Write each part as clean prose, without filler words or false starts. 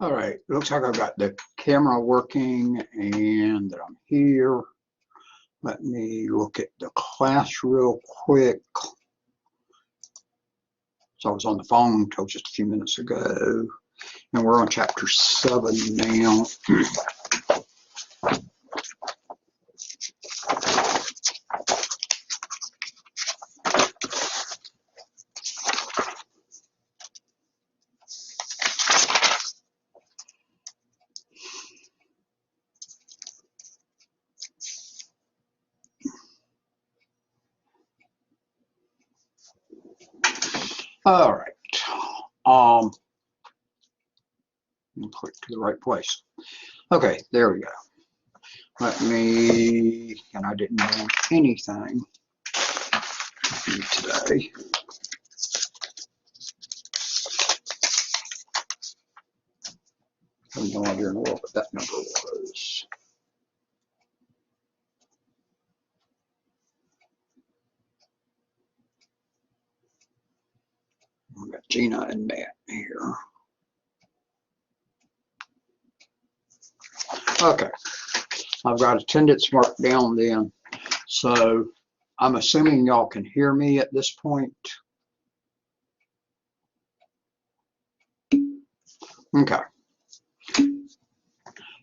All right, looks like I've got the camera working and that I'm here. Let me look at the class real quick. So I was on the phone until just a few minutes ago, and we're on chapter 7 now. All right. Click to the right place. Okay, there we go. Let me, and I didn't do anything today. I have no idea in the world what that number was. We've got Gina and Matt here. Okay, I've got attendance marked down then. So I'm assuming y'all can hear me at this point. Okay.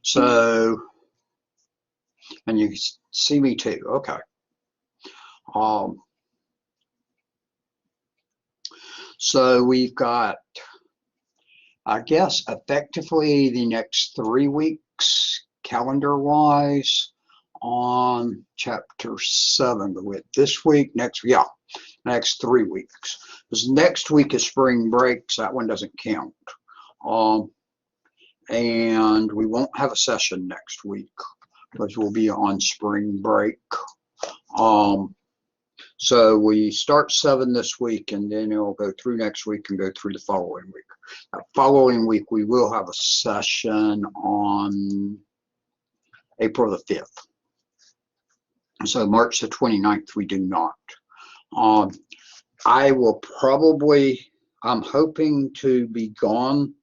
So, and you can see me too. Okay. So we've got, I guess, effectively the next 3 weeks calendar-wise on chapter 7. With this week, next 3 weeks. Because next week is spring break, so that one doesn't count. And we won't have a session next week because we'll be on spring break. So we start 7 this week, and then it'll go through next week and go through the following week. The following week, we will have a session on April the 5th. So March the 29th, we do not. I will probably, I'm hoping to be gone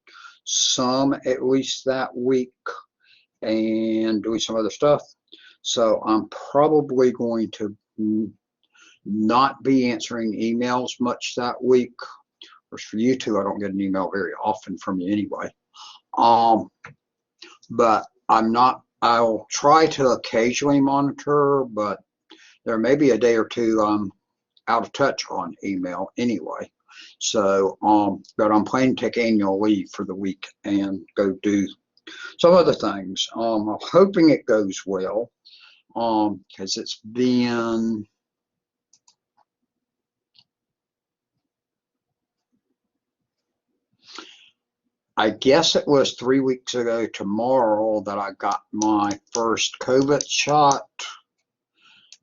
some at least that week and doing some other stuff. So I'm probably going to not be answering emails much that week. Of course, for you two, I don't get an email very often from you anyway. But I'll try to occasionally monitor, but there may be a day or two I'm out of touch on email anyway. So, but I'm planning to take annual leave for the week and go do some other things. I'm hoping it goes well, because it's been, I guess it was 3 weeks ago tomorrow that I got my first COVID shot,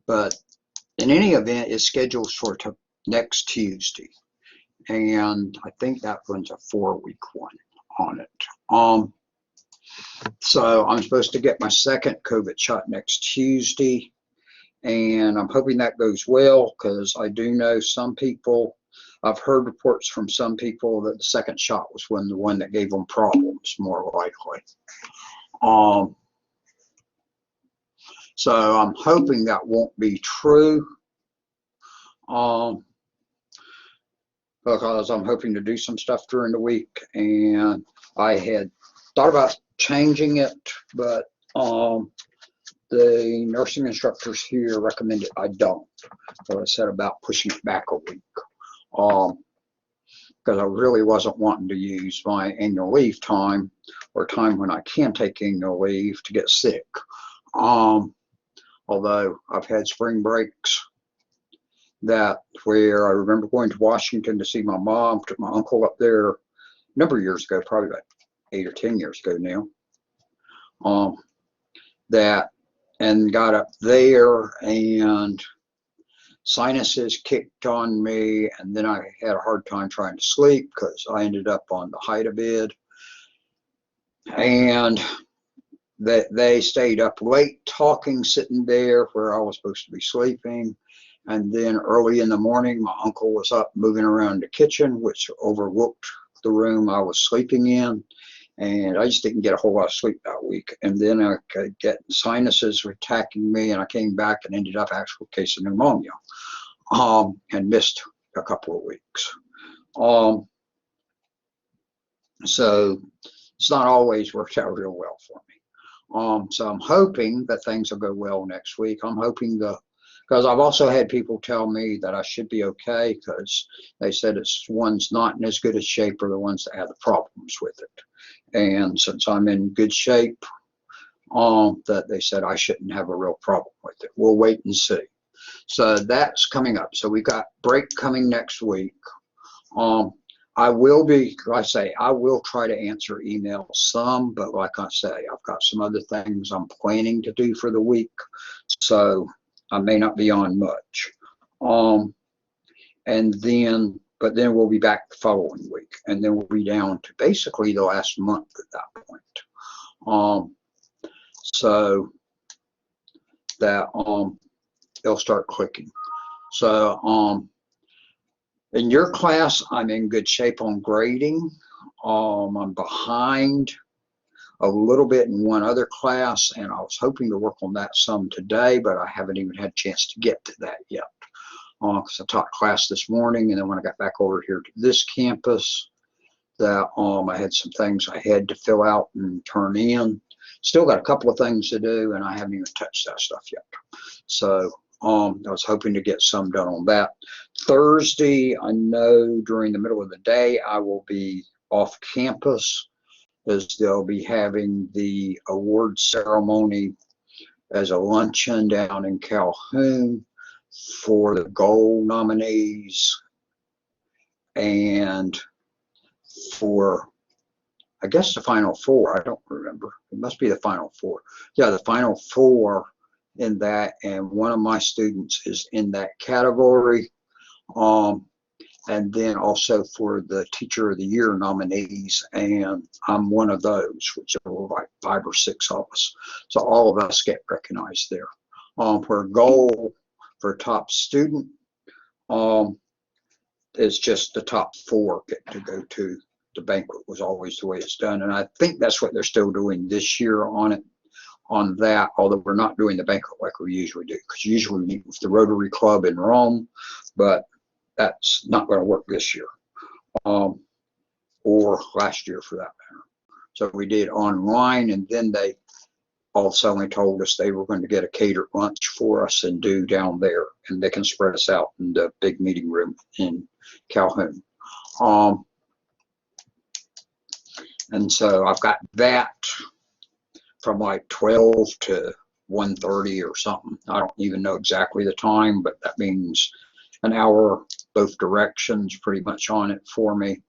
but in any event, it's scheduled for next Tuesday, and I think that one's a 4-week one on it. So I'm supposed to get my second COVID shot next Tuesday, and I'm hoping that goes well, because I do know some people, I've heard reports from some people that the second shot was the one that gave them problems, more likely. So I'm hoping that won't be true, because I'm hoping to do some stuff during the week, and I had thought about changing it, but the nursing instructors here recommended I don't. So I said about pushing it back a week, because I really wasn't wanting to use my annual leave time or time when I can take annual leave to get sick. Although I've had spring breaks where I remember going to Washington to see my mom, took my uncle up there a number of years ago, probably about 8 or 10 years ago now, and got up there and sinuses kicked on me, and then I had a hard time trying to sleep because I ended up on the Hida bed, and they stayed up late talking, sitting there where I was supposed to be sleeping. And then early in the morning, my uncle was up moving around the kitchen, which overlooked the room I was sleeping in. and I just didn't get a whole lot of sleep that week. And then I could get sinuses were attacking me, and I came back and ended up actually with a case of pneumonia, and missed a couple of weeks. So it's not always worked out real well for me. So I'm hoping that things will go well next week. I'm hoping because I've also had people tell me that I should be okay, because they said it's ones not in as good a shape are the ones that have the problems with it. And since I'm in good shape, that they said I shouldn't have a real problem with it. We'll wait and see. So that's coming up. So we've got break coming next week. I will try to answer emails some, but like I say, I've got some other things I'm planning to do for the week, so I may not be on much. But then we'll be back the following week, and then we'll be down to basically the last month at that point. So that it'll start clicking. So in your class, I'm in good shape on grading. I'm behind a little bit in one other class, and I was hoping to work on that some today, but I haven't even had a chance to get to that yet. Because I taught class this morning, and then when I got back over here to this campus, that I had some things I had to fill out and turn in. Still got a couple of things to do, and I haven't even touched that stuff yet. So I was hoping to get some done on that. Thursday, I know during the middle of the day I will be off campus, as they'll be having the award ceremony as a luncheon down in Calhoun for the gold nominees, and for, I guess, the final four. I don't remember. It must be the final four. Yeah, the final four in that, and one of my students is in that category. And then also for the Teacher of the Year nominees, and I'm one of those, which are like 5 or 6 of us. So all of us get recognized there. For goal for top student, is just the top 4 get to go to the banquet. Was always the way it's done, and I think that's what they're still doing this year on that, although we're not doing the banquet like we usually do, because usually we meet with the Rotary Club in Rome, but that's not going to work this year, or last year for that matter. So we did online, and then they also told us they were going to get a catered lunch for us and do down there, and they can spread us out in the big meeting room in Calhoun. And so I've got that from like 12 to 1:30 or something. I don't even know exactly the time, but that means an hour both directions pretty much on it for me.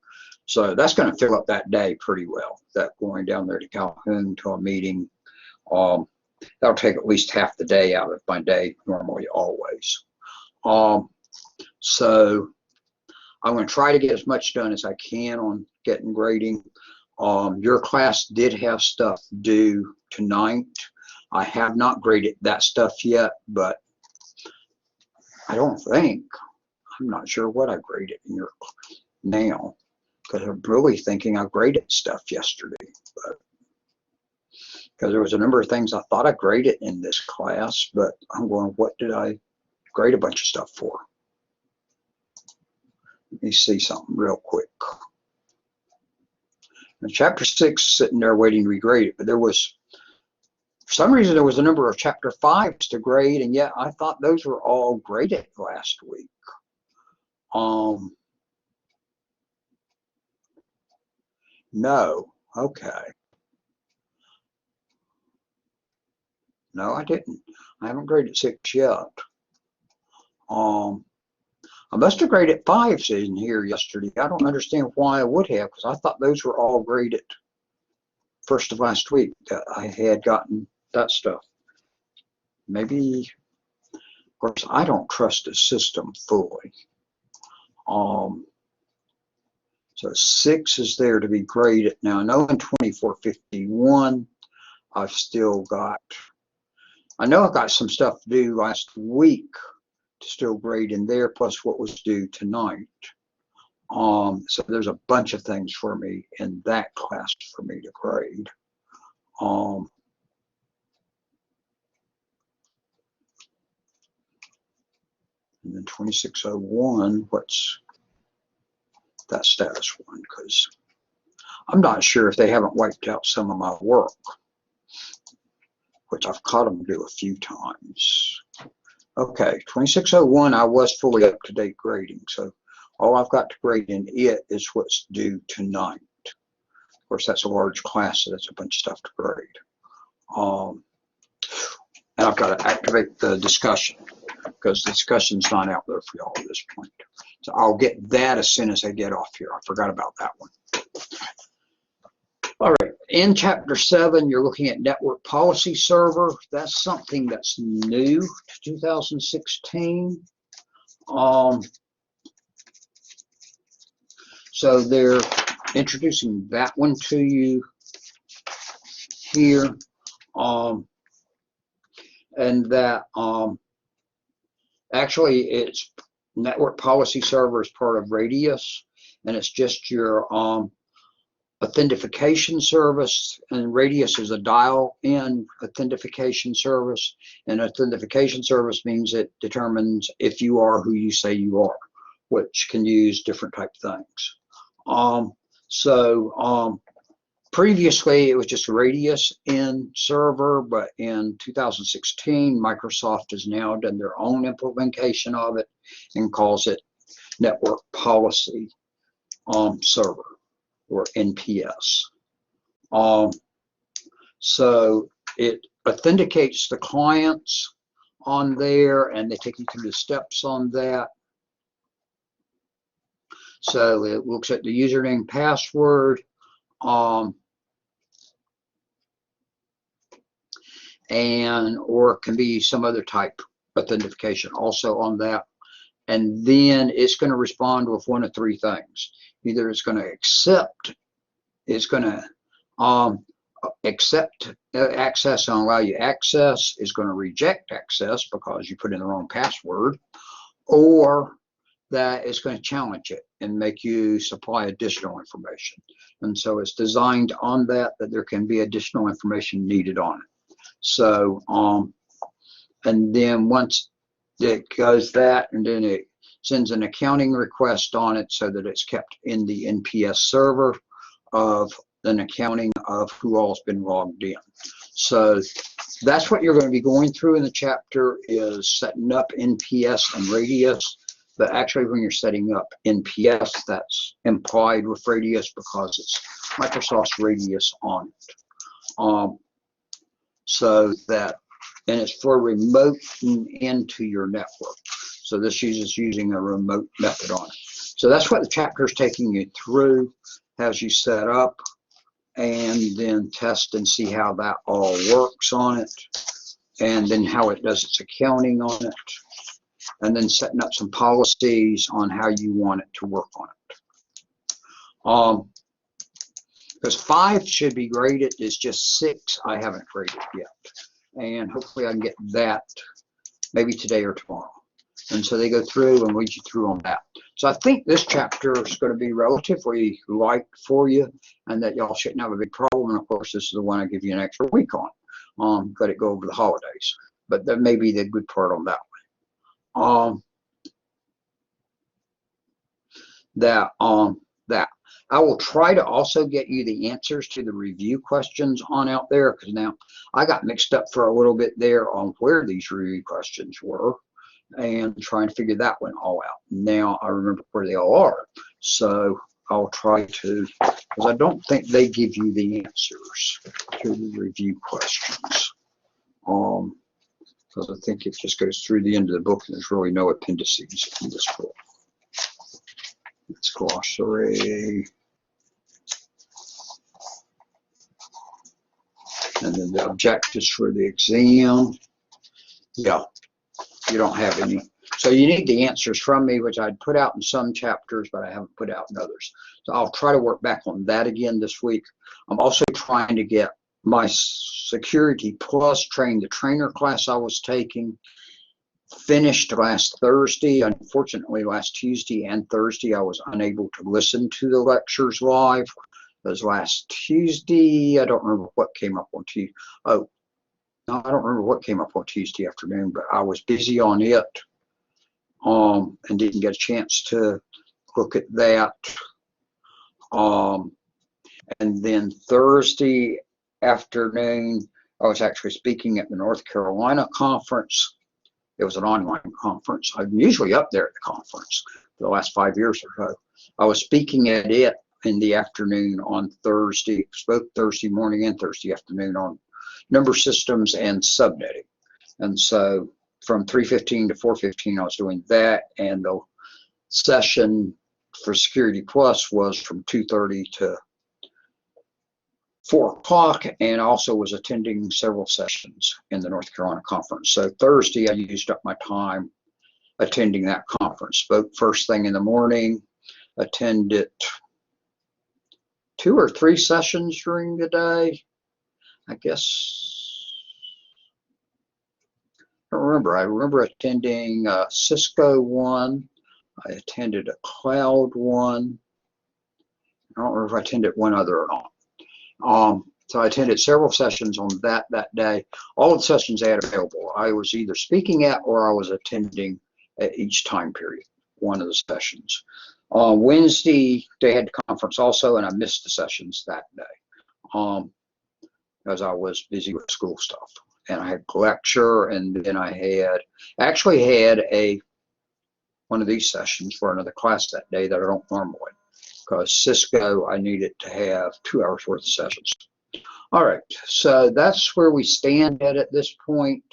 So that's going to fill up that day pretty well, that going down there to Calhoun to a meeting. That'll take at least half the day out of my day, normally always. So I'm going to try to get as much done as I can on getting grading. Your class did have stuff due tonight. I have not graded that stuff yet, but I don't think, I'm not sure what I graded in your now, because I'm really thinking I graded stuff yesterday, but because there was a number of things I thought I graded in this class, but I'm going, what did I grade a bunch of stuff for? Let me see something real quick. And chapter 6 is sitting there waiting to be graded, but there was, for some reason, there was a number of chapter 5s to grade, and yet I thought those were all graded last week. No, okay. No, I didn't. I haven't graded 6 yet. I must have graded 5s in here yesterday. I don't understand why I would have, because I thought those were all graded first of last week, that I had gotten that stuff. Maybe, of course, I don't trust the system fully. So 6 is there to be graded. Now, I know in 2451, I've still got, I know I got some stuff due last week to still grade in there, plus what was due tonight. So there's a bunch of things for me in that class for me to grade. And then 2601, what's that status one? Because I'm not sure if they haven't wiped out some of my work, which I've caught them do a few times. Okay, 2601, I was fully up to date grading, so all I've got to grade in it is what's due tonight. Of course, that's a large class, so that's a bunch of stuff to grade. And I've got to activate the discussion because the discussion's not out there for y'all at this point. So I'll get that as soon as I get off here. I forgot about that one. All right, in Chapter 7, you're looking at Network Policy Server. That's something that's new to 2016. So they're introducing that one to you here. And that actually it's Network Policy Server is part of Radius, and it's just your authentication service, and Radius is a dial-in authentication service, and authentication service means it determines if you are who you say you are, which can use different type of things. Previously it was just a Radius in server, but in 2016 Microsoft has now done their own implementation of it and calls it Network Policy Server, or NPS. So it authenticates the clients on there, and they take you through the steps on that. So it looks at the username, password, and or it can be some other type authentication also on that. And then it's going to respond with one of three things. Either it's going to accept, it's going to accept access and allow you access, is going to reject access because you put in the wrong password, or that it's going to challenge it and make you supply additional information. And so it's designed on that there can be additional information needed on it. So and then once it goes that, and then it sends an accounting request on it so that it's kept in the NPS server of an accounting of who all's been logged in. So that's what you're going to be going through in the chapter, is setting up NPS and Radius. But actually when you're setting up NPS, that's implied with Radius because it's Microsoft's Radius on it. So that, and it's for remote into your network. So this uses using a remote method on it. So that's what the chapter is taking you through, has you set up and then test and see how that all works on it, and then how it does its accounting on it, and then setting up some policies on how you want it to work on it. Because 5 should be graded, it's just 6 I haven't graded yet. And hopefully I can get that maybe today or tomorrow. And so they go through and lead you through on that. So I think this chapter is going to be relatively light for you, and that y'all shouldn't have a big problem. And of course, this is the one I give you an extra week on. Got to go over the holidays, but that may be the good part on that one. That I will try to also get you the answers to the review questions on out there, because now I got mixed up for a little bit there on where these review questions were, and trying to figure that one all out. Now I remember where they all are, so I'll try to, because I don't think they give you the answers to the review questions, because I think it just goes through the end of the book and there's really no appendices in this book. It's glossary, and then the objectives for the exam. Yeah, you don't have any. So you need the answers from me, which I'd put out in some chapters, but I haven't put out in others. So I'll try to work back on that again this week. I'm also trying to get my Security Plus Train the Trainer class I was taking. finished last Thursday. Unfortunately, last Tuesday and Thursday, I was unable to listen to the lectures live. Because last Tuesday, I don't remember what came up on Tuesday. Oh, no, I don't remember what came up on Tuesday afternoon, but I was busy on it and didn't get a chance to look at that. And then Thursday afternoon, I was actually speaking at the North Carolina conference. It was an online conference. I'm usually up there at the conference for the last 5 years or so. I was speaking at it in the afternoon on Thursday, spoke Thursday morning and Thursday afternoon on number systems and subnetting. And so from 3:15 to 4:15, I was doing that. And the session for Security Plus was from 2:30 to 4 o'clock, and also was attending several sessions in the North Carolina conference. So Thursday, I used up my time attending that conference. Spoke first thing in the morning, attended 2 or 3 sessions during the day. I guess, I don't remember. I remember attending a Cisco one. I attended a cloud one. I don't remember if I attended one other or not. So I attended several sessions on that day. All of the sessions I had available, I was either speaking at or I was attending at each time period, one of the sessions. Wednesday, they had the conference also, and I missed the sessions that day because I was busy with school stuff. And I had a lecture, and then I actually had one of these sessions for another class that day that I don't normally. Because Cisco, I needed to have 2 hours worth of sessions. All right, so that's where we stand at this point.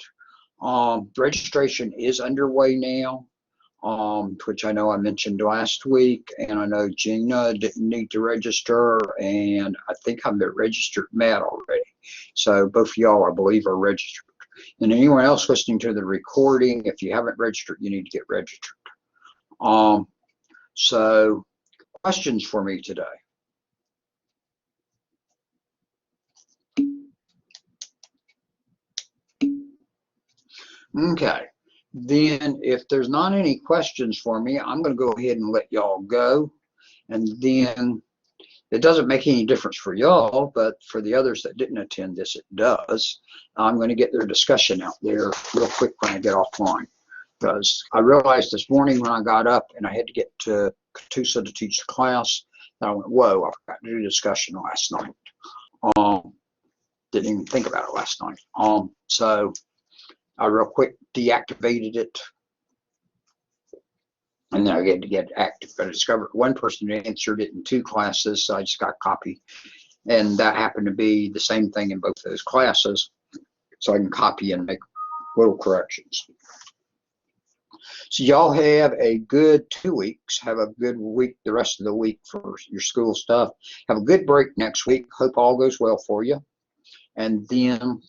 Registration is underway now, which I know I mentioned last week, and I know Gina didn't need to register, and I think I'm registered Matt already. So both of y'all, I believe, are registered. And anyone else listening to the recording, if you haven't registered, you need to get registered. So questions for me today? Okay, then if there's not any questions for me, I'm going to go ahead and let y'all go. And then it doesn't make any difference for y'all, but for the others that didn't attend this, it does. I'm going to get their discussion out there real quick when I get offline. Because I realized this morning when I got up and I had to get to Catoosa to teach the class, that I went, whoa, I forgot to do discussion last night. Didn't even think about it last night. So I real quick deactivated it, and then I had to get active. But I discovered one person answered it in 2 classes, so I just got a copy. And that happened to be the same thing in both those classes, so I can copy and make little corrections. So y'all have a good 2 weeks. Have a good week the rest of the week for your school stuff. Have a good break next week. Hope all goes well for you. And then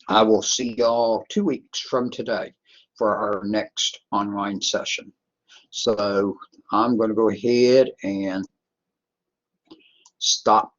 I will see y'all 2 weeks from today for our next online session. So I'm going to go ahead and stop